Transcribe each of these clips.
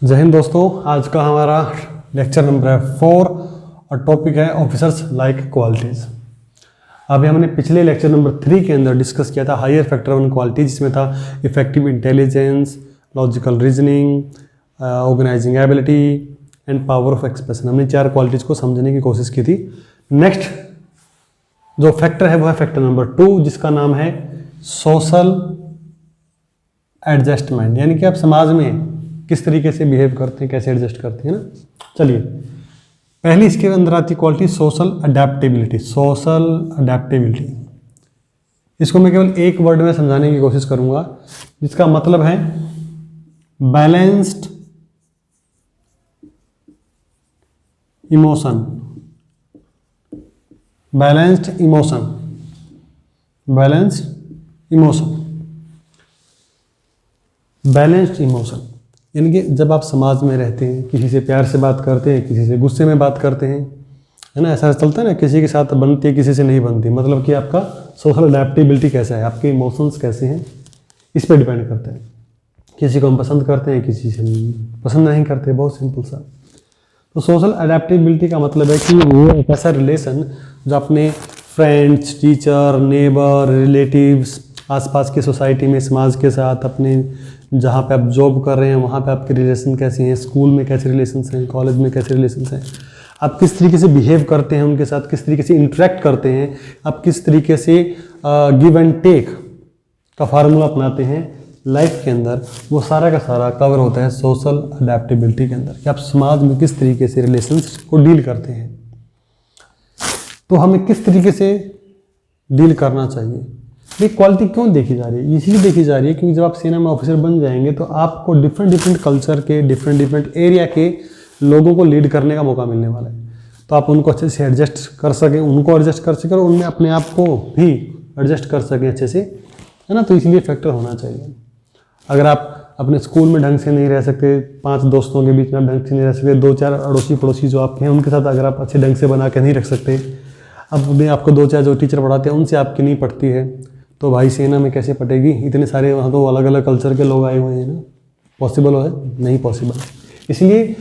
जय हिंद दोस्तों, आज का हमारा लेक्चर नंबर है 4 और टॉपिक है ऑफिसर्स लाइक क्वालिटीज़। अभी हमने पिछले लेक्चर नंबर 3 के अंदर डिस्कस किया था हायर फैक्टर वन क्वालिटी, जिसमें था effective intelligence, logical reasoning, organising ability and power of expression. हमने 4 क्वालिटीज़ को समझने की कोशिश की थी। नेक्स्ट जो फैक्टर है वो है फैक्टर नंबर 2, जिसका नाम है सोशल एडजस्टमेंट, यानी कि आप समाज में किस तरीके से बिहेव करते हैं, कैसे एडजस्ट करते हैं ना। चलिए, पहली इसके अंदर आती quality social adaptability. Social adaptability, इसको मैं केवल एक वर्ड में समझाने की कोशिश करूंगा, जिसका मतलब है balanced emotion. Balanced emotion, balanced emotion, balanced emotion, यानी कि जब आप समाज में रहते हैं, किसी से प्यार से बात करते हैं, किसी से गुस्से में बात करते हैं, है ना, ऐसा चलता है ना, किसी के साथ बनती है, किसी से नहीं बनती। मतलब कि आपका सोशल अडेप्टेबिलिटी कैसा है, आपके इमोशंस कैसे हैं, इस पर डिपेंड करता है। किसी को हम पसंद करते हैं, किसी से पसंद नहीं करते, बहुत सिंपल सा। तो सोशल अडेप्टेबिलिटी का मतलब है कि वो एक ऐसा रिलेशन जो अपने फ्रेंड्स, टीचर, नेबर, रिलेटिव्स, आसपास की सोसाइटी में, समाज के साथ, अपने जहाँ पे आप जॉब कर रहे हैं वहाँ पे आपके रिलेशन कैसे हैं, स्कूल में कैसे रिलेशंस हैं, कॉलेज में कैसे रिलेशंस हैं, आप किस तरीके से बिहेव करते हैं उनके साथ, किस तरीके से इंटरेक्ट करते हैं, आप किस तरीके से गिव एंड टेक का फार्मूला अपनाते हैं लाइफ के अंदर, वो सारा का सारा कवर होता है सोशल अडेप्टेबिलिटी के अंदर, कि आप समाज में किस तरीके से रिलेशंस को डील करते हैं। तो हमें किस तरीके से डील करना चाहिए, ये क्वालिटी क्यों देखी जा रही है? इसीलिए देखी जा रही है क्योंकि जब आप सेना में ऑफिसर बन जाएंगे तो आपको डिफरेंट कल्चर के, डिफरेंट एरिया के लोगों को लीड करने का मौका मिलने वाला है। तो आप उनको अच्छे से एडजस्ट कर सकें, उनको एडजस्ट कर सकें और उनमें अपने आप को भी एडजस्ट कर सकें अच्छे से, है ना। तो इसलिए फैक्टर होना चाहिए। अगर आप अपने स्कूल में ढंग से नहीं रह सकते, 5 दोस्तों के बीच में आप ढंग से नहीं रह सकते, 2-4 अड़ोसी पड़ोसी जो आपके हैं उनके साथ अगर आप अच्छे ढंग से बना के नहीं रख सकते, अब आपको 2-4 जो टीचर पढ़ाते हैं उनसे आपकी नहीं पढ़ती है, तो भाई सेना में कैसे पटेगी? इतने सारे वहाँ तो अलग अलग कल्चर के लोग आए हुए हैं ना, पॉसिबल है? नहीं पॉसिबल। इसलिए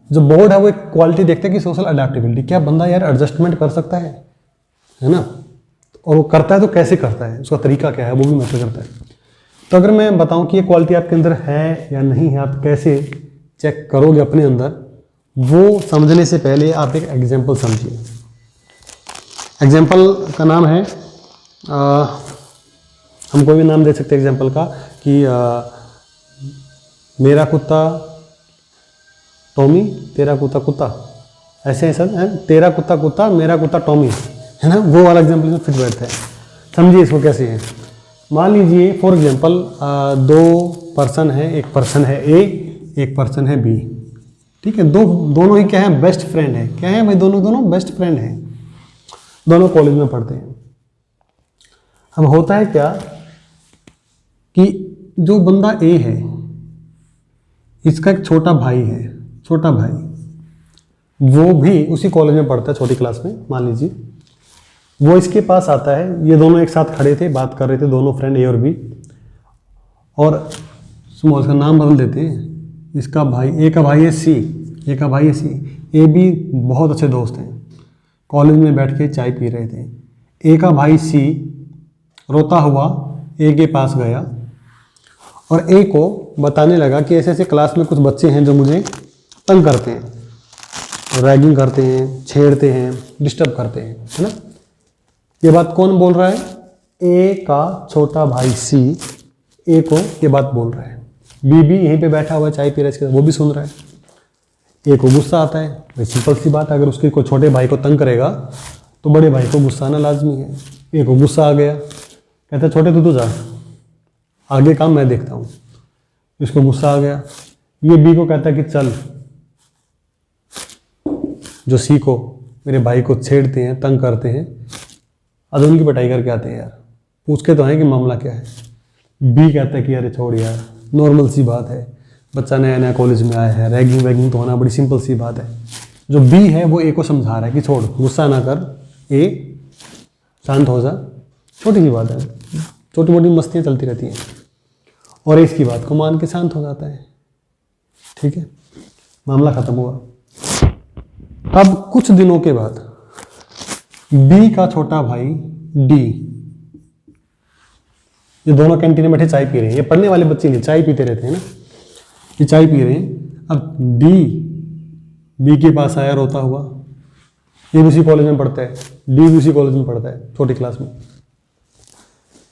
जो बोर्ड है वो एक क्वालिटी देखते हैं कि सोशल अडेप्टेबिलिटी, क्या बंदा यार एडजस्टमेंट कर सकता है ना, और वो करता है तो कैसे करता है, उसका तरीका क्या है, वो भी मैटर करता है। तो अगर मैं बताऊं कि ये क्वालिटी आपके अंदर है या नहीं है, आप कैसे चेक करोगे अपने अंदर, वो समझने से पहले आप एक एग्जाम्पल समझिए। एग्जाम्पल का नाम है हम कोई भी नाम दे सकते हैं एग्जाम्पल का, कि मेरा कुत्ता टॉमी, तेरा कुत्ता कुत्ता, ऐसे ऐसा है, तेरा कुत्ता कुत्ता, मेरा कुत्ता टॉमी, है ना, वो वाला एग्जाम्पल में फिट बैठता है। समझिए इसको कैसे है। मान लीजिए फॉर एग्जाम्पल 2 पर्सन है, एक पर्सन है ए, एक पर्सन है बी, ठीक है। दोनों ही क्या है, बेस्ट फ्रेंड है। क्या है भाई, दोनों बेस्ट फ्रेंड हैं, दोनों कॉलेज में पढ़ते हैं। अब होता है क्या कि जो बंदा ए है, इसका एक छोटा भाई है, छोटा भाई, वो भी उसी कॉलेज में पढ़ता है, छोटी क्लास में मान लीजिए। वो इसके पास आता है, ये दोनों एक साथ खड़े थे, बात कर रहे थे, दोनों फ्रेंड ए और बी, और इसका नाम बदल देते हैं। इसका भाई, ए का भाई है सी, ए का भाई है सी। ए बी बहुत अच्छे दोस्त हैं, कॉलेज में बैठ के चाय पी रहे थे। ए का भाई सी रोता हुआ ए के पास गया और ए को बताने लगा कि ऐसे ऐसे क्लास में कुछ बच्चे हैं जो मुझे तंग करते हैं, रैगिंग करते हैं, छेड़ते हैं, डिस्टर्ब करते हैं, है ना। ये बात कौन बोल रहा है? ए का छोटा भाई सी ए को ये बात बोल रहा है। बी भी यहीं पे बैठा हुआ है, चाय पी रहा है, इसके वो भी सुन रहा है। ए को गुस्सा आता है, भाई सिंपल सी बात है, अगर उसके कोई छोटे भाई को तंग करेगा तो बड़े भाई को गुस्सा आना लाजमी है। ए को गुस्सा आ गया, कहता है छोटे तू जा, आगे काम मैं देखता हूँ। इसको गुस्सा आ गया। ये बी को कहता है कि चल, जो सी को, मेरे भाई को छेड़ते हैं, तंग करते हैं, आज उनकी पिटाई करके आते हैं यार, पूछ के तो हैं कि मामला क्या है। बी कहता है कि अरे छोड़ यार, नॉर्मल सी बात है, बच्चा नया नया कॉलेज में आया है, रैगिंग वैगिंग तो होना बड़ी सिंपल सी बात है। जो बी है वो ए को समझा रहा है कि छोड़, गुस्सा ना कर, ए शांत हो जा, छोटी सी बात है, छोटी मोटी मस्तियाँ चलती रहती हैं। और इसकी बात को मान के शांत हो जाता है। ठीक है, मामला खत्म हुआ। अब कुछ दिनों के बाद बी का छोटा भाई डी, ये दोनों कैंटीन में बैठे चाय पी रहे हैं। ये पढ़ने वाले बच्चे नहीं, चाय पीते रहते हैं ना, ये चाय पी रहे हैं। अब डी बी के पास आया रोता हुआ, ये भी उसी कॉलेज में पढ़ता है, डी भी उसी कॉलेज में पढ़ता है, छोटी क्लास में।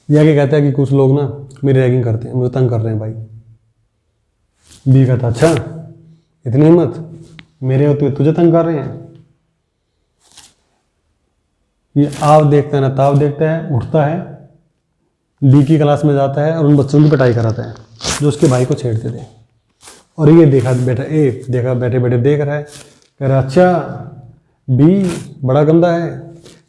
ये आगे कहता है कि कुछ लोग ना मेरी रैगिंग करते हैं, मुझे तंग कर रहे हैं भाई। बी कहता अच्छा, इतनी हिम्मत, मेरे होते हुए तुझे तंग कर रहे हैं। ये आव देखता है ना ताव देखता है, उठता है, डी की क्लास में जाता है और उन बच्चों की पिटाई कराता है जो उसके भाई को छेड़ते थे। और ये देखा बैठे बैठे देख रहा है, कह रहा अच्छा बी बड़ा गंदा है,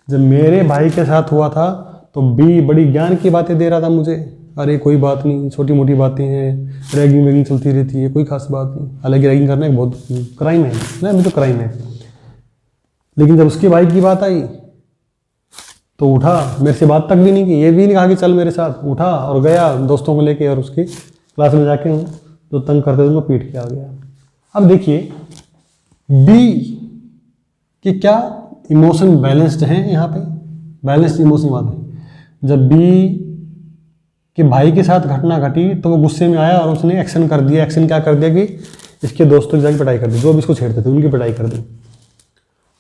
जब मेरे भाई के साथ हुआ था तो बी बड़ी ज्ञान की बातें दे रहा था मुझे, अरे कोई बात नहीं, छोटी मोटी बातें हैं, रैगिंग वैगिंग चलती रहती है, कोई खास बात नहीं। हालांकि रैगिंग करना एक बहुत क्राइम है ना, अभी तो क्राइम है। लेकिन जब उसके भाई की बात आई तो उठा, मेरे से बात तक भी नहीं की, ये भी नहीं कहा कि चल मेरे साथ, उठा और गया दोस्तों को लेके और उसकी क्लास में जाके जो तंग करते थे उनको पीट के आ गया। अब देखिए बी कि क्या इमोशन बैलेंस्ड हैं यहाँ पे, बैलेंस्ड इमोशन बात है। जब बी के भाई के साथ घटना घटी तो वो गुस्से में आया और उसने एक्शन कर दिया। एक्शन क्या कर दिया कि इसके दोस्तों की जाके पिटाई कर दी, जो भी इसको छेड़ते थे उनकी पिटाई कर दी।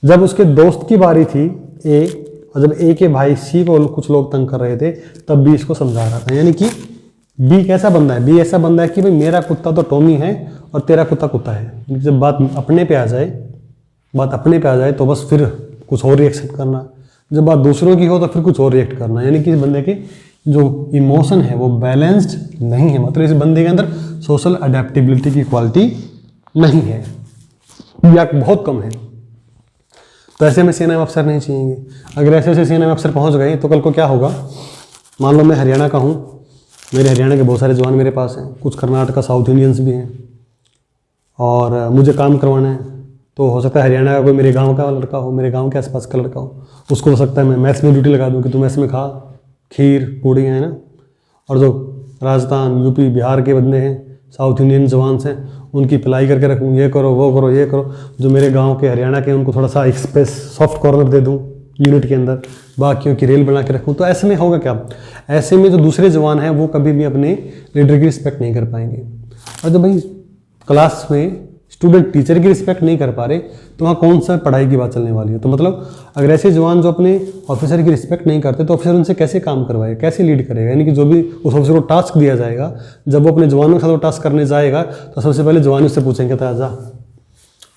जब उसके दोस्त की बारी थी ए, और जब ए के भाई सी को कुछ लोग तंग कर रहे थे तब बी इसको समझा रहा था। यानी कि बी कैसा बंदा है, बी ऐसा बंदा है कि भाई मेरा कुत्ता तो टॉमी है और तेरा कुत्ता कुत्ता है। जब बात अपने पे आ जाए तो बस फिर कुछ और रिएक्शन करना, जब बात दूसरों की हो तो फिर कुछ और रिएक्ट करना। यानी कि इस बंदे की जो इमोशन है वो बैलेंस्ड नहीं है, मतलब इस बंदे के अंदर सोशल अडेप्टेबिलिटी की क्वालिटी नहीं है या बहुत कम है। तो ऐसे में सेना में अफसर नहीं चाहिए। अगर ऐसे सेना में अफसर पहुंच गए तो कल को क्या होगा, मान लो मैं हरियाणा का हूँ, मेरे हरियाणा के बहुत सारे जवान मेरे पास हैं, कुछ कर्नाटक साउथ इंडियंस भी हैं, और मुझे काम करवाना है। तो हो सकता है हरियाणा का कोई मेरे गांव का लड़का हो, मेरे गांव के आसपास का लड़का हो, उसको हो सकता है मैं मैथ्स में ड्यूटी लगा दूं कि तू मैथ्स में खा, खीर पूड़ियाँ है ना। और जो राजस्थान यूपी बिहार के बंदे हैं, साउथ इंडियन जवान हैं, उनकी पिलाई करके रखूँ, ये करो वो करो ये करो। जो मेरे गाँव के हरियाणा के उनको थोड़ा सा एक स्पेस सॉफ्ट कॉर्नर दे दूँ यूनिट के अंदर, बाकियों की रेल बना के रखूँ। तो ऐसे में होगा क्या, ऐसे में जो दूसरे जवान हैं वो कभी भी अपने लीडर की रिस्पेक्ट नहीं कर पाएंगे। और जब भाई क्लास में स्टूडेंट टीचर की रिस्पेक्ट नहीं कर पा रहे तो वहाँ कौन सा पढ़ाई की बात चलने वाली है। तो मतलब अगर ऐसे जवान जो अपने ऑफिसर की रिस्पेक्ट नहीं करते तो ऑफिसर उनसे कैसे काम करवाएगा, कैसे लीड करेगा। यानी कि जो भी उस ऑफिसर को टास्क दिया जाएगा, जब वो अपने जवानों के साथ वो टास्क करने जाएगा तो सबसे पहले जवान उससे पूछेंगे तो आजा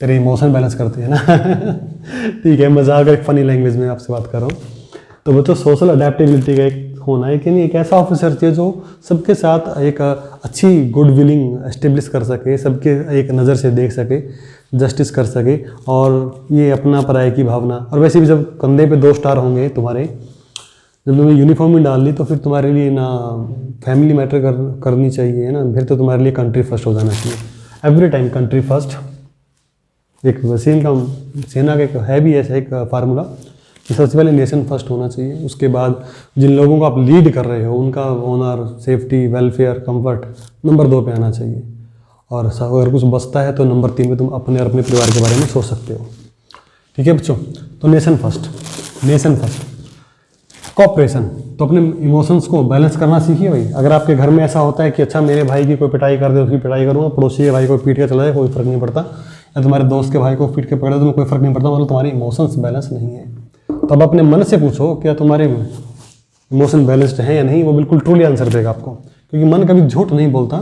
तेरे इमोशन बैलेंस करते हैं ना। ठीक है, मजाक एक फनी लैंग्वेज में आपसे बात कर रहा हूँ। तो बच्चों सोशल अडेप्टेबिलिटी का एक होना है कि नहीं, एक ऐसा ऑफिसर चाहिए जो सबके साथ एक अच्छी गुड विलिंग एस्टेब्लिश कर सके, सबके एक नज़र से देख सके, जस्टिस कर सके, और ये अपना पराये की भावना। और वैसे भी जब कंधे पे 2 स्टार होंगे तुम्हारे, जब तुमने यूनिफॉर्म में डाल ली तो फिर तुम्हारे लिए ना फैमिली मैटर करनी चाहिए है ना, फिर तो तुम्हारे लिए कंट्री फर्स्ट हो जाना चाहिए। एवरी टाइम कंट्री फर्स्ट एक सेना का एक है भी ऐसा एक फार्मूला कि सबसे पहले नेशन फर्स्ट होना चाहिए, उसके बाद जिन लोगों को आप लीड कर रहे हो उनका honour, safety, welfare, comfort number 2 पे आना चाहिए। और अगर कुछ बचता है तो नंबर 3 पे तुम अपने और अपने परिवार के बारे में सोच सकते हो। ठीक है बच्चों, तो nation first, nation first. Cooperation, तो अपने इमोशंस को बैलेंस करना सीखिए भाई। अगर आपके घर में ऐसा होता है कि अच्छा मेरे भाई की कोई पिटाई कर दे, उसकी पिटाई करूँगा, पड़ोसी के भाई को पीट के चला जाए कोई फर्क नहीं पड़ता, या तुम्हारे दोस्त के भाई को पीट के पकड़े तो कोई फर्क नहीं पड़ता, मतलब तुम्हारे इमोशंस बैलेंस नहीं है। तो अब अपने मन से पूछो क्या तुम्हारे इमोशन बैलेंस्ड हैं या नहीं, वो बिल्कुल ट्रूली आंसर देगा आपको, क्योंकि मन कभी झूठ नहीं बोलता।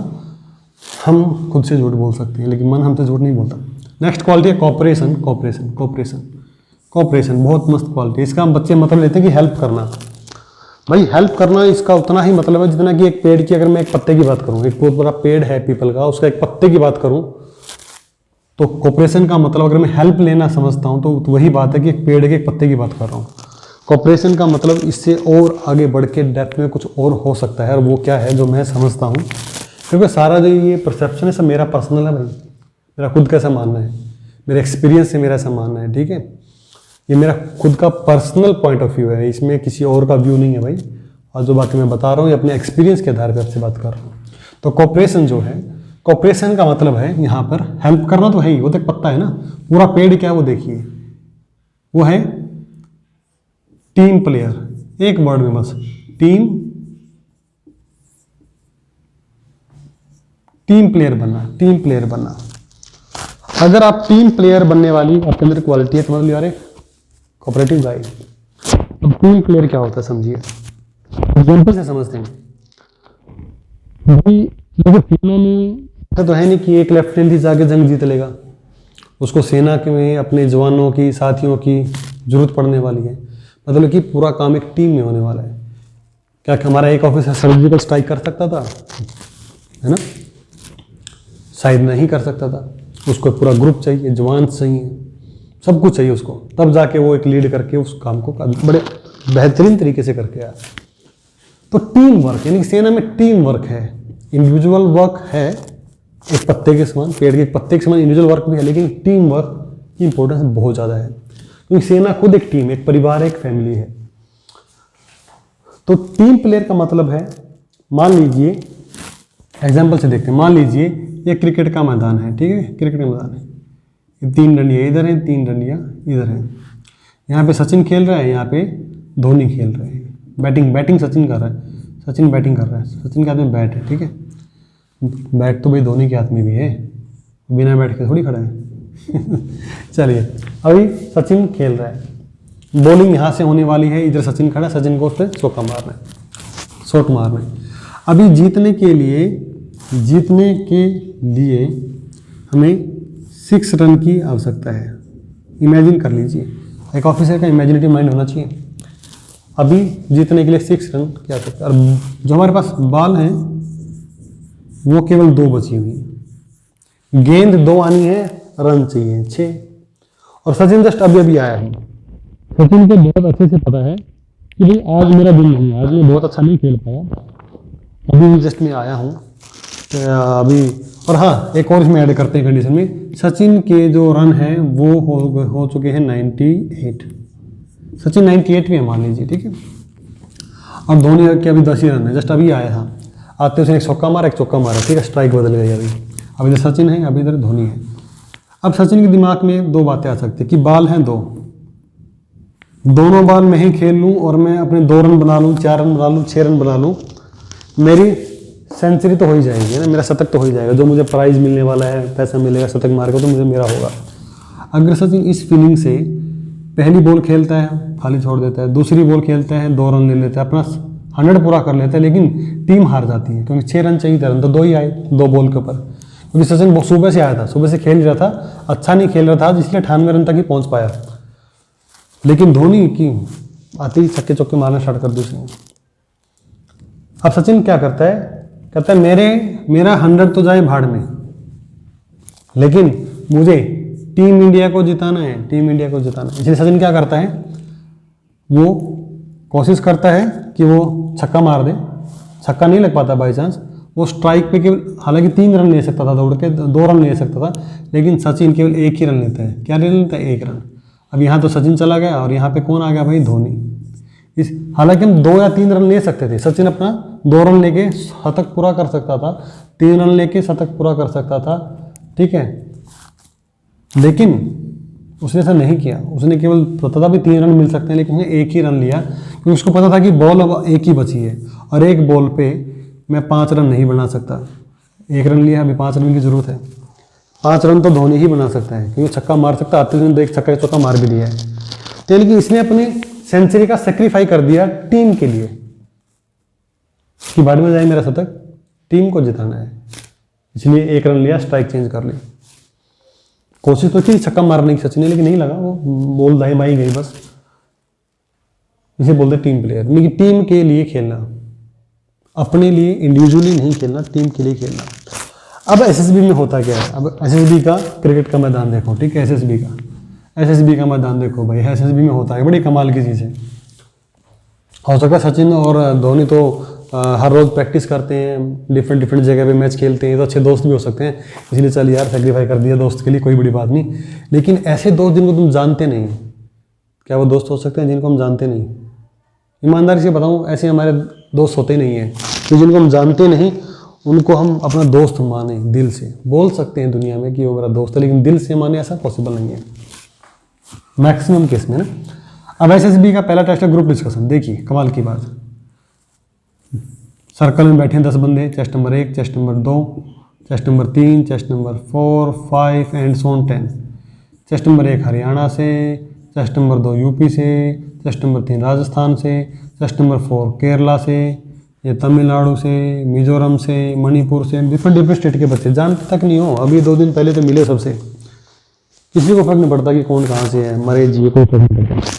हम खुद से झूठ बोल सकते हैं लेकिन मन हमसे झूठ नहीं बोलता। नेक्स्ट क्वालिटी है कोऑपरेशन। कोऑपरेशन कोऑपरेशन कोऑपरेशन बहुत मस्त क्वालिटी है। इसका हम बच्चे मतलब लेते हैं कि हेल्प करना। भाई हेल्प करना इसका उतना ही मतलब है जितना कि एक पेड़ की, अगर मैं एक पत्ते की बात करूँ, एक बहुत बड़ा पेड़ है पीपल का, उसका एक पत्ते की बात करूँ तो कोऑपरेशन का मतलब अगर मैं हेल्प लेना समझता हूँ तो वही बात है कि एक पेड़ के एक पत्ते की बात कर रहा हूँ। कोऑपरेशन का मतलब इससे और आगे बढ़ के डेप्थ में कुछ और हो सकता है, और वो क्या है जो मैं समझता हूँ, क्योंकि सारा जो ये परसेप्शन है सब मेरा पर्सनल है भाई, मेरा खुद का ऐसा मानना है, मेरे एक्सपीरियंस से मेरा ऐसा मानना है। ठीक है, ये मेरा खुद का पर्सनल पॉइंट ऑफ व्यू है, इसमें किसी और का व्यू नहीं है भाई। और जो बाकी मैं बता रहा हूँ ये अपने एक्सपीरियंस के आधार पर आपसे बात कर रहा हूँ। तो कोऑपरेशन जो है कोऑपरेशन का मतलब है यहाँ पर हेल्प करना तो है ही, वो तो एक पत्ता है ना, पूरा पेड़ क्या है वो देखिए, वो है टीम प्लेयर। एक वर्ड में बस, टीम प्लेयर बनना, टीम प्लेयर बनना। अगर आप टीम प्लेयर बनने वाली आपके अंदर क्वालिटी है तो मतलब यार कोऑपरेटिव गाय। अब टीम प्लेयर क्या होता है समझिए, एग्जाम्पल से समझते हैं भाई। देखो सेना में ऐसा तो है नहीं कि एक लेफ्टिनेंट जाके जंग जीत लेगा, उसको सेना के में अपने जवानों की, साथियों की जरूरत पड़ने वाली है। मतलब कि पूरा काम एक टीम में होने वाला है। क्या हमारा एक ऑफिसर सर्जिकल स्ट्राइक कर सकता था, है ना? शायद नहीं कर सकता था। उसको पूरा ग्रुप चाहिए, जवान चाहिए, सब कुछ चाहिए उसको, तब जाके वो एक लीड करके उस काम को बड़े बेहतरीन तरीके से करके आया। तो टीम वर्क, यानी सेना में टीम वर्क है, इंडिविजुअल वर्क है एक पत्ते के समान, पेड़ के एक पत्ते के समान इंडिविजुअल वर्क भी है, लेकिन टीम वर्क की इंपॉर्टेंस बहुत ज़्यादा है, क्योंकि सेना खुद एक टीम, एक परिवार, एक फैमिली है। तो टीम प्लेयर का मतलब है, मान लीजिए एग्जाम्पल से देखते हैं, मान लीजिए ये क्रिकेट का मैदान है, ठीक है, क्रिकेट का मैदान है, ये 3 डंडियाँ इधर हैं, 3 डंडियाँ इधर हैं। यहाँ पे सचिन खेल रहा है, यहाँ पे धोनी खेल रहे हैं। बैटिंग सचिन कर रहा है, सचिन बैटिंग कर रहा है, सचिन के हाथ में बैट है, ठीक है। बैट तो भाई धोनी के हाथ में भी है, बिना बैट के थोड़ी खड़ा है। चलिए, अभी सचिन खेल रहा है, बॉलिंग यहाँ से होने वाली है, इधर सचिन खड़ा है, सचिन को उस पर चौका मारना है, शॉट मारना है। अभी जीतने के लिए हमें 6 रन की आवश्यकता है। इमेजिन कर लीजिए, एक ऑफिसर का इमेजिनेटिव माइंड होना चाहिए। अभी जीतने के लिए 6 रन की आवश्यकता है, और जो हमारे पास बॉल है वो केवल 2 बची हुई है, गेंद 2 आनी है, रन चाहिए 6। और सचिन जस्ट अभी आया है, सचिन को बहुत अच्छे से पता है कि भाई आज मेरा दिन नहीं है, आज मैं बहुत अच्छा नहीं खेल पाया, अभी जस्ट मैं आया हूँ अभी। और हाँ, एक और इसमें ऐड करते हैं कंडीशन में, सचिन के जो रन हैं वो हो चुके हैं 98, सचिन 98 में मान लीजिए, ठीक है। और धोनी के अभी 10 ही रन है, जस्ट अभी आया था, आते उसने एक छक्का मारा, एक चौका मारा, ठीक है, स्ट्राइक बदल गई अभी इधर सचिन है, अभी इधर धोनी है। अब सचिन के दिमाग में 2 बातें आ सकती है कि बॉल हैं 2, दोनों बॉल मैं ही खेल लूँ और मैं अपने 2 रन बना लूँ, 4 रन बना लूँ, 6 रन बना लूँ, मेरी सेंचुरी तो हो ही जाएगी ना, मेरा शतक तो हो ही जाएगा, जो मुझे प्राइज मिलने वाला है, पैसा मिलेगा शतक मार के, तो मुझे मेरा होगा। अगर सचिन इस फीलिंग से पहली बॉल खेलता है, खाली छोड़ देता है, दूसरी बॉल खेलता है, 2 रन ले लेता है, अपना 100 पूरा कर लेता है, लेकिन टीम हार जाती है, क्योंकि 6 रन चाहिए था, रन तो 2 ही आए 2 बॉल के ऊपर, क्योंकि सचिन सुबह से आया था, सुबह से खेल रहा था, अच्छा नहीं खेल रहा था, इसलिए 98 रन तक ही पहुंच पाया। लेकिन धोनी की आते ही छक्के चौके मारना स्टार्ट कर दी उसने। अब सचिन क्या करता है, कहता है मेरा 100 तो जाए भाड़ में, लेकिन मुझे टीम इंडिया को जिताना है, टीम इंडिया को जिताना है। इसलिए सचिन क्या करता है, वो कोशिश करता है कि वो छक्का मार दे, छक्का नहीं लग पाता बाई चांस, वो स्ट्राइक पे केवल, हालांकि 3 रन ले सकता था दौड़ के, 2 रन ले सकता था, लेकिन सचिन केवल 1 ही रन लेता है। क्या ले लेता है? 1 रन। अब यहाँ तो सचिन चला गया और यहाँ पे कौन आ गया भाई? धोनी। हालांकि हम 2 या 3 रन ले सकते थे, सचिन अपना 2 रन लेके शतक पूरा कर सकता था, 3 रन लेके शतक पूरा कर सकता था, ठीक है, लेकिन उसने ऐसा नहीं किया। उसने केवल पता था भी 3 रन मिल सकते हैं, लेकिन उसने 1 ही रन लिया, क्योंकि उसको पता था कि बॉल अब 1 ही बची है और 1 बॉल पे मैं 5 रन नहीं बना सकता। 1 रन लिया, अभी 5 रन की जरूरत है। 5 रन तो धोनी ही बना सकता है, क्योंकि छक्का मार सकता है, आते दिन 1 छक्का चौका मार भी दिया है। तो लेकिन इसने अपनी सेंचुरी का सेक्रीफाई कर दिया टीम के लिए, कि बाद में जाए मेरा शतक, टीम को जिताना है, इसलिए 1 रन लिया, स्ट्राइक चेंज कर ली। कोशिश तो की छक्का मारने की सचिन ने, लेकिन नहीं लगा, वो बॉल दाई बाई गई बस। इसे बोलते टीम प्लेयर। लेकिन टीम के लिए खेलना, अपने लिए इंडिविजुअली नहीं खेलना, टीम के लिए खेलना। अब एसएसबी में होता क्या है? अब एसएसबी का क्रिकेट का मैदान देखो, ठीक है, एसएसबी का मैदान देखो भाई, एसएसबी में होता है, बड़ी कमाल की चीज़ है। हो सकता है सचिन और धोनी तो हर रोज़ प्रैक्टिस करते हैं, डिफरेंट जगह पे मैच खेलते हैं, तो अच्छे दोस्त भी हो सकते हैं, इसलिए चल यार सेक्रीफाई कर दिया दोस्त के लिए, कोई बड़ी बात नहीं। लेकिन ऐसे दोस्त जिनको तुम जानते नहीं, क्या वो दोस्त हो सकते हैं जिनको हम जानते नहीं? ईमानदारी से बताऊं, ऐसे हमारे दोस्त होते नहीं हैं, तो जिनको हम जानते नहीं उनको हम अपना दोस्त माने दिल से। बोल सकते हैं दुनिया में कि वो मेरा दोस्त है, लेकिन दिल से माने ऐसा पॉसिबल नहीं है मैक्सिमम केस में ना। अब एसएसबी का पहला टेस्ट है ग्रुप डिस्कशन। देखिए कमाल की बात, सर्कल में बैठे हैं 10 बंदे, chest number 1, chest number 2, chest number 3, chest number 4, 5 and so on 10। Chest number 1 Haryana से, चेस्ट नंबर 2 यूपी से, चेस्ट नंबर 3 राजस्थान से, चेस्ट नंबर 4 केरला से, ये तमिलनाडु से, मिजोरम से, मणिपुर से, डिफरेंट स्टेट के बच्चे। जानते तक नहीं हो, अभी 2 दिन पहले तो मिले सबसे। किसी को फर्क नहीं पड़ता कि कौन कहाँ से है, मरे जिए कोई फर्क नहीं पड़ता।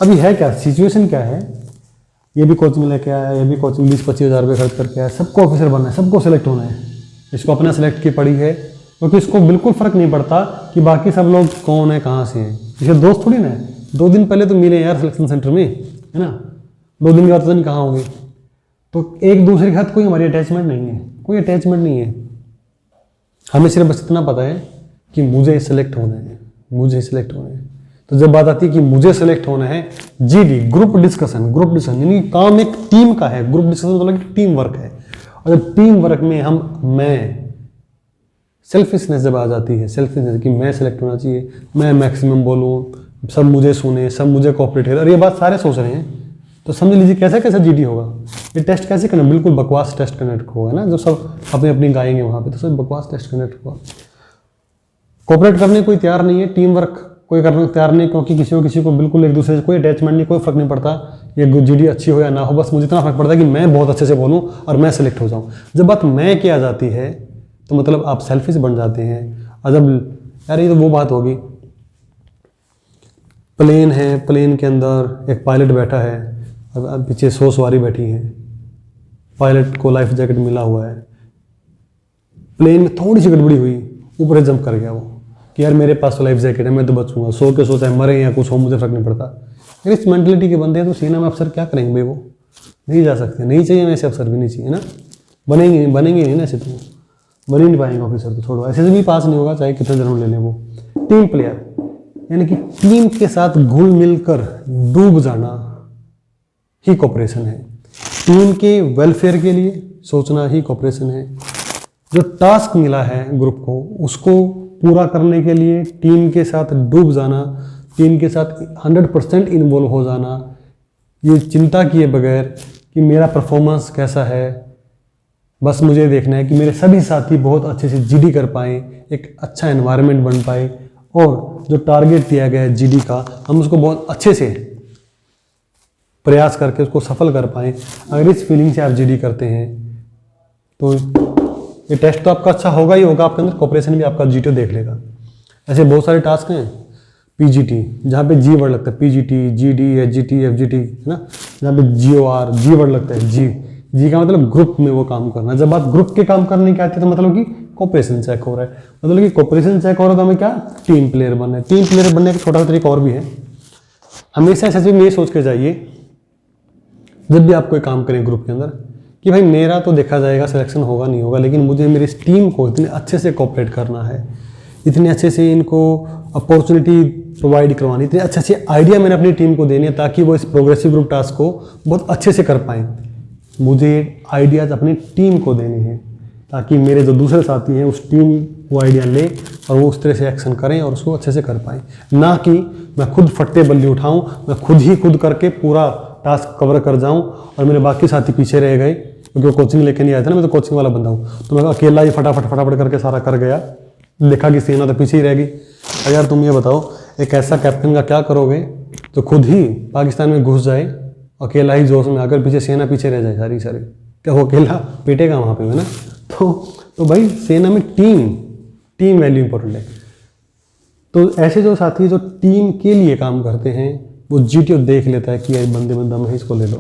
अभी है क्या सिचुएशन क्या है, ये भी कोचिंग लेके आया, ये भी कोचिंग 20-25 हज़ार रुपये खर्च करके आया, सबको ऑफिसर बनना है, सबको सेलेक्ट होना है। इसको अपना सेलेक्ट की पड़ी है, क्योंकि इसको बिल्कुल फ़र्क नहीं पड़ता कि बाकी सब लोग कौन है, कहाँ से हैं। इसे दोस्त थोड़ी ना है। 2 दिन पहले तो मिले यार सिलेक्शन सेंटर में, है ना, 2 दिन के बाद पता नहीं कहाँ होंगे। तो एक दूसरे के साथ कोई हमारी अटैचमेंट नहीं है, कोई अटैचमेंट नहीं है। हमें सिर्फ बस इतना पता है कि मुझे सेलेक्ट होना है, मुझे सेलेक्ट होना है। तो जब बात आती है कि मुझे सेलेक्ट होना है, GD group discussion, group discussion यानी काम एक टीम का है। ग्रुप डिस्कशन मतलब टीम वर्क है। और जब टीम वर्क में मैं सेल्फिशनेस जब आ जाती है, सेल्फिशनेस कि मैं सेलेक्ट होना चाहिए, मैं मैक्सिमम बोलूँ, सब मुझे सुने, सब मुझे कोऑपरेट करें, और ये बात सारे सोच रहे हैं, तो समझ लीजिए कैसे कैसे जीडी होगा। ये टेस्ट कैसे करना, बिल्कुल बकवास टेस्ट कंडक्ट होगा ना, जो सब अपनी अपनी गाएंगे वहाँ पे, तो सब बकवास टेस्ट कंडक्ट होगा। कोऑपरेट करने कोई तैयार नहीं है, टीम वर्क कोई करने तैयार नहीं, क्योंकि किसी को बिल्कुल एक दूसरे से कोई अटैचमेंट नहीं, कोई फर्क नहीं पड़ता ये जीडी अच्छी हो या ना हो। बस मुझे इतना फर्क पड़ता है कि मैं बहुत अच्छे से बोलूँ और मैं सेलेक्ट हो जाऊँ। जब बात मैं की आ जाती है तो मतलब आप सेल्फिश बन जाते हैं। और जब यार ये तो वो बात होगी, प्लेन है, प्लेन के अंदर एक पायलट बैठा है, अब पीछे 100 सवारी बैठी है, पायलट को लाइफ जैकेट मिला हुआ है, प्लेन में थोड़ी सी गड़बड़ी हुई, ऊपर जंप कर गया वो कि यार मेरे पास तो लाइफ जैकेट है, मैं तो बचूंगा, 100 के 100 चाहे मरे या कुछ हो, मुझे फर्क नहीं पड़ता। अगर इस मेंटलिटी के बंदे हैं तो सेना में अफसर क्या करेंगे भाई, वो नहीं जा सकते, नहीं चाहिए, वैसे अफसर भी नहीं चाहिए ना, बनेंगे नहीं ना ऐसे, तो बन ही नहीं पाएंगे ऑफिसर, तो छोड़ो, ऐसे से भी पास नहीं होगा चाहे कितने जन्म ले लें वो। टीम प्लेयर यानी कि टीम के साथ घुल मिलकर डूब जाना ही कोऑपरेशन है। टीम के वेलफेयर के लिए सोचना ही कोऑपरेशन है। जो टास्क मिला है ग्रुप को, उसको पूरा करने के लिए टीम के साथ डूब जाना, टीम के साथ 100% इन्वॉल्व हो जाना, ये चिंता किए बगैर कि मेरा परफॉर्मेंस कैसा है, बस मुझे देखना है कि मेरे सभी साथी बहुत अच्छे से जीडी कर पाएँ, एक अच्छा एनवायरनमेंट बन पाए, और जो टारगेट दिया गया है जीडी का, हम उसको बहुत अच्छे से प्रयास करके उसको सफल कर पाएँ। अगर इस फीलिंग से आप जीडी करते हैं तो ये टेस्ट तो आपका अच्छा होगा ही होगा, आपके अंदर कोऑपरेशन भी आपका जीटीओ देख लेगा। ऐसे बहुत सारे टास्क हैं, पीजीटी जहाँ पे जी वर्ड लगता है, पीजीटी, जीडी, एचजीटी, एफजीटी, है ना, जहाँ पे जीओआर, जी वर्ड लगता है, जी का मतलब ग्रुप में वो काम करना। जब बात ग्रुप के काम करने की आती है तो मतलब कि कोऑपरेशन चेक हो रहा है, मतलब कि कोऑपरेशन चेक हो रहा है तो हमें क्या टीम प्लेयर बनना है। टीम प्लेयर बनने का छोटा सा तरीका और भी है, हमेशा ऐसे में ये सोच के जाइए जब भी आप कोई काम करें ग्रुप के अंदर कि भाई मेरा तो देखा जाएगा सिलेक्शन होगा नहीं होगा, लेकिन मुझे मेरी इस टीम को इतने अच्छे से कोऑपरेट करना है, इतने अच्छे से इनको अपॉर्चुनिटी प्रोवाइड करवानी, इतने अच्छे अच्छे आइडिया मैंने अपनी टीम को देने हैं ताकि वो इस प्रोग्रेसिव ग्रुप टास्क को बहुत अच्छे से कर पाएँ। मुझे आइडियाज़ अपनी टीम को देने हैं ताकि मेरे जो दूसरे साथी हैं उस टीम वो आइडिया ले और वो उस तरह से एक्शन करें और उसको अच्छे से कर पाएँ, ना कि मैं खुद फट्टे बल्ली उठाऊँ, मैं खुद करके पूरा टास्क कवर कर जाऊँ और मेरे बाकी साथी पीछे रह गए, क्योंकि वो कोचिंग लेके नहीं आया था ना, मैं तो कोचिंग वाला बंदा हूँ, तो मैं अकेला ही फटाफट करके सारा कर गया, देखा कि सेना तो पीछे ही रह गई। अरे यार तुम ये बताओ, एक ऐसा कैप्टन का क्या करोगे जो खुद ही पाकिस्तान में घुस जाए, अकेला ही जोश में आकर पीछे सेना पीछे रह जाए सारी, क्या वो अकेला पीटेगा वहाँ पे, है ना। तो भाई सेना में टीम वैल्यू इंपॉर्टेंट है। तो ऐसे जो साथी जो टीम के लिए काम करते हैं वो जीटीओ देख लेता है कि यार बंदे में दम है, इसको ले लो।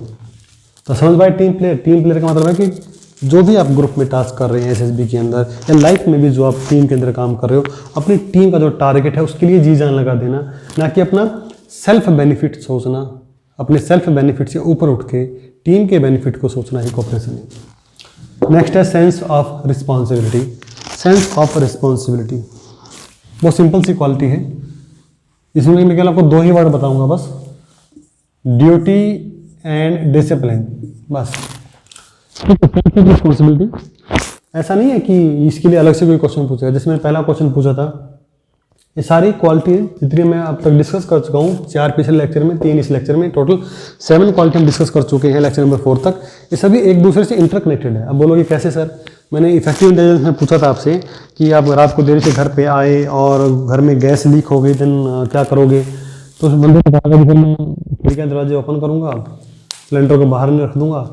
तो समझ पाए टीम प्लेयर का मतलब है कि जो भी आप ग्रुप में टास्क कर रहे हैं एसएसबी के अंदर या लाइफ में भी जो आप टीम के अंदर काम कर रहे हो, अपनी टीम का जो टारगेट है उसके लिए जी जान लगा देना, ना कि अपना सेल्फ बेनिफिट सोचना। अपने सेल्फ बेनिफिट से ऊपर उठ के टीम के बेनिफिट को सोचना ही कोऑपरेशन है। नेक्स्ट है sense of responsibility. Sense of responsibility बहुत सिंपल सी क्वालिटी है, इसमें मैं केवल आपको 2 ही वर्ड बताऊंगा बस, ड्यूटी एंड डिसिप्लिन, बस। रिस्पॉन्सिबिलिटी ऐसा नहीं है कि इसके लिए अलग से कोई क्वेश्चन पूछेगा। जैसे मैंने पहला क्वेश्चन पूछा था, ये सारी क्वालिटी जितनी मैं अब तक डिस्कस कर चुका हूँ, 4 पिछले लेक्चर में, 3 इस लेक्चर में, टोटल 7 क्वालिटी हम डिस्कस कर चुके हैं लेक्चर नंबर 4 तक। ये सभी एक दूसरे से इंटरकनेक्टेड है। अब बोलोगे कैसे सर? मैंने इफेक्टिव इंटेलिजेंस में पूछा था आपसे कि आप रात को देरी से घर पे आए और घर में गैस लीक हो गई, देन क्या करोगे? तो उस बंदे को कहा कि फिर मैं खिड़की दरवाजे ओपन करूँगा, सिलेंडर को बाहर नहीं रख दूंगा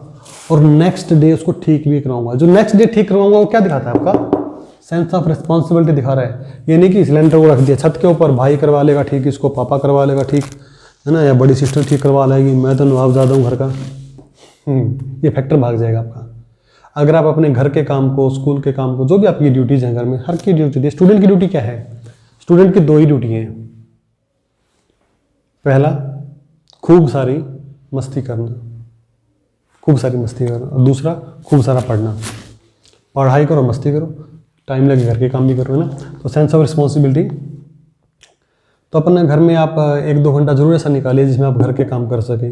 और नेक्स्ट डे उसको ठीक भी करवाऊंगा। जो नेक्स्ट डे ठीक करवाऊंगा वो क्या दिखाता है? आपका सेंस ऑफ रिस्पॉन्सिबिलिटी दिखा रहा है। ये नहीं कि सिलेंडर को रख दिया छत के ऊपर, भाई करवा लेगा ठीक, इसको पापा करवा लेगा ठीक, है ना, या बड़ी सिस्टर ठीक करवा लेगी, मैं तो नवाबजादा हूँ घर का। ये फैक्टर भाग जाएगा आपका। अगर आप अपने घर के काम को, स्कूल के काम को, जो भी आपकी ड्यूटीज़ हैं घर में, हर की ड्यूटी, स्टूडेंट की ड्यूटी क्या है? स्टूडेंट की 2 ही ड्यूटी हैं। पहला, खूब सारी मस्ती करना, खूब सारी मस्ती करना, और दूसरा, खूब सारा पढ़ना। पढ़ाई करो, मस्ती करो, टाइम लगे घर के काम भी करो, है ना। तो सेंस ऑफ रिस्पॉन्सिबिलिटी, तो अपने घर में आप 1-2 घंटा जरूर ऐसा निकालिए जिसमें आप घर के काम कर सकें,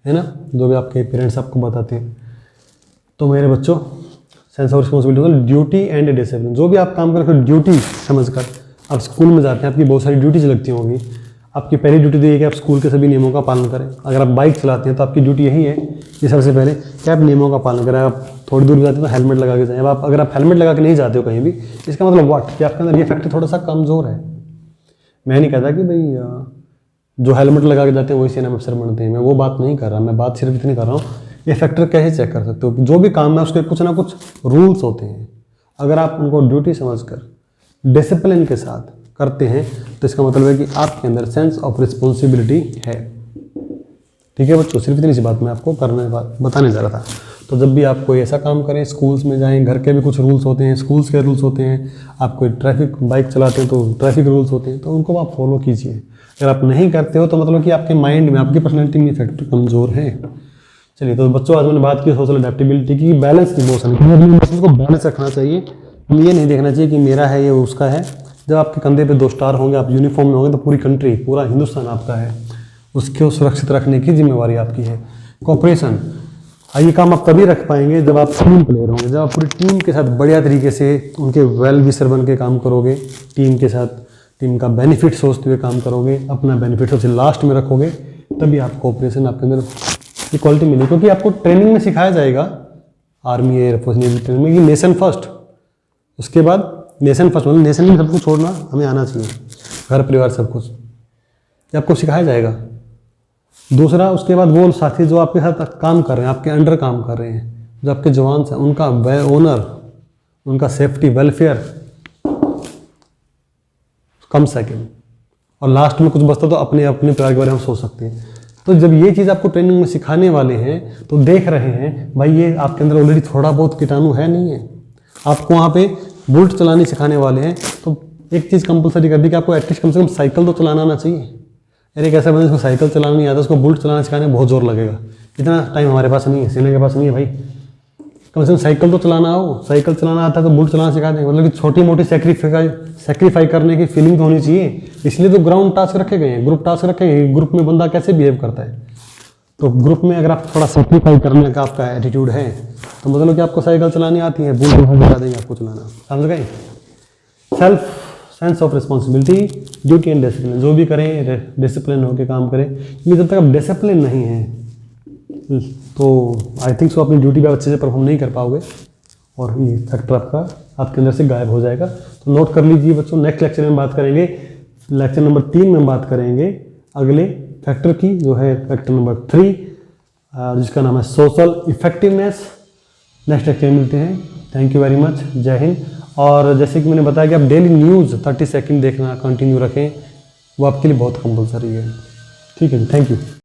है ना, जो भी आपके पेरेंट्स आपको बताते हैं। तो मेरे बच्चों, सेंस ऑफ रिस्पॉन्सिबिलिटी मतलब ड्यूटी एंड डिसिप्लिन। जो भी आप काम करें फिर ड्यूटी समझकर। आप स्कूल में जाते हैं, आपकी बहुत सारी ड्यूटीज लगती होंगी। आपकी पहली ड्यूटी तो ये है कि आप स्कूल के सभी नियमों का पालन करें। अगर आप बाइक चलाते हैं तो आपकी ड्यूटी यही है कि सबसे पहले कि आप नियमों का पालन करें। आप थोड़ी दूर जाते हैं तो हेलमेट लगा के जाएं। अब अगर आप हेलमेट लगा के नहीं जाते हो कहीं भी, इसका मतलब व्हाट, कि आपके अंदर ये फैक्टर थोड़ा सा कमज़ोर है। मैं नहीं कहता कि भाई जो हेलमेट लगा के जाते हैं वही सेना में अफसर बनते हैं, मैं वो बात नहीं कर रहा। मैं बात सिर्फ इतनी कर रहा हूँ, ये फैक्टर कैसे चेक कर सकते हो? जो भी काम है उसके कुछ ना कुछ रूल्स होते हैं। अगर आप उनको ड्यूटी समझकर डिसिप्लिन के साथ करते हैं तो इसका मतलब है कि आपके अंदर सेंस ऑफ रिस्पॉन्सिबिलिटी है। ठीक है बच्चों, सिर्फ इतनी सी बात मैं आपको बताने जा रहा था। तो जब भी आप कोई ऐसा काम करें, स्कूल्स में जाएं, घर के भी कुछ रूल्स होते हैं, स्कूल्स के रूल्स होते हैं, आप कोई ट्रैफिक बाइक चलाते हैं तो ट्रैफिक रूल्स होते हैं, तो उनको आप फॉलो कीजिए। अगर आप नहीं करते हो तो मतलब कि आपके माइंड में, आपकी पर्सनैलिटी में फैक्टर कमज़ोर है। चलिए, तो बच्चों आज मैंने बात की सोशल अडेप्टेबिलिटी की, बैलेंस इमोशन की। इमोशन को बैलेंस रखना चाहिए। ये नहीं देखना चाहिए कि मेरा है, ये उसका है। जब आपके कंधे पे 2 स्टार होंगे, आप यूनिफॉर्म में होंगे, तो पूरी कंट्री, पूरा हिंदुस्तान आपका है। उसको सुरक्षित रखने की जिम्मेवारी आपकी है। कोऑपरेशन, ये काम आप तभी रख पाएंगे जब आप टीम प्लेयर होंगे, जब आप पूरी टीम के साथ बढ़िया तरीके से उनके वेल विशर बन के काम करोगे, टीम के साथ, टीम का बेनिफिट सोचते हुए काम करोगे, अपना बेनिफिट सबसे लास्ट में रखोगे, तभी आप कोऑपरेशन, आपके अंदर ये क्वालिटी मिलेगी। क्योंकि आपको ट्रेनिंग में सिखाया जाएगा, आर्मी, एयरफोर्स, नेवी ट्रेनिंग में, कि नेशन फर्स्ट, उसके बाद नेशन फर्स्ट, मतलब नेशन में सब कुछ छोड़ना हमें आना चाहिए, घर परिवार सब कुछ, ये आपको सिखाया जाएगा। दूसरा, उसके बाद वो साथी जो आपके साथ काम कर रहे हैं, आपके अंडर काम कर रहे हैं, जो आपके जवान हैं, उनका ऑनर, उनका सेफ्टी, वेलफेयर कम सेकेंड, और लास्ट में कुछ बचता तो अपने परिवार के बारे में हम सोच सकते हैं। तो जब ये चीज़ आपको ट्रेनिंग में सिखाने वाले हैं तो देख रहे हैं भाई ये आपके अंदर ऑलरेडी थोड़ा बहुत कीटाणु है, नहीं है। आपको वहाँ पे बुलेट चलानी सिखाने वाले हैं तो एक चीज़ कंपलसरी कर दी कि आपको एटलीस्ट कम से कम साइकिल तो चलाना आना चाहिए। यार एक ऐसा बंदा जिसको साइकिल चलाना नहीं आता, उसको बुलेट चलाना सिखाने में बहुत जोर लगेगा। इतना टाइम हमारे पास नहीं है, सेना के पास नहीं है भाई। कम से कम साइकिल तो चलाना हो, साइकिल चलाना आता है तो बुलेट चलाना सिखा दें। मतलब कि छोटी मोटी सेक्रीफाई करने की फीलिंग तो होनी चाहिए। इसलिए तो ग्राउंड टास्क रखे गए हैं, ग्रुप टास्क रखे गए हैं। ग्रुप में बंदा कैसे बिहेव करता है, तो ग्रुप में अगर आप थोड़ा सेक्रीफाई करने का आपका एटीट्यूड है तो मतलब कि आपको साइकिल चलानी आती है, बुलेट सिखा देंगे आपको चलाना। समझ गए? Self sense of responsibility, duty and discipline, जो भी करें डिसिप्लिन होकर काम करें। क्योंकि जब तक आप डिसिप्लिन नहीं है तो आई थिंक सो अपनी ड्यूटी भी अच्छे से परफॉर्म नहीं कर पाओगे और ये फैक्टर आपके अंदर से गायब हो जाएगा। तो नोट कर लीजिए बच्चों, नेक्स्ट लेक्चर में बात करेंगे, लेक्चर नंबर 3 में बात करेंगे अगले फैक्टर की, जो है फैक्टर नंबर 3, जिसका नाम है सोशल इफेक्टिवनेस। नेक्स्ट लेक्चर में मिलते हैं। थैंक यू वेरी मच, जय हिंद। और जैसे कि मैंने बताया कि आप डेली न्यूज़ 30 सेकंड देखना कंटिन्यू रखें, वो आपके लिए बहुत कंपलसरी है। ठीक है जी, थैंक यू।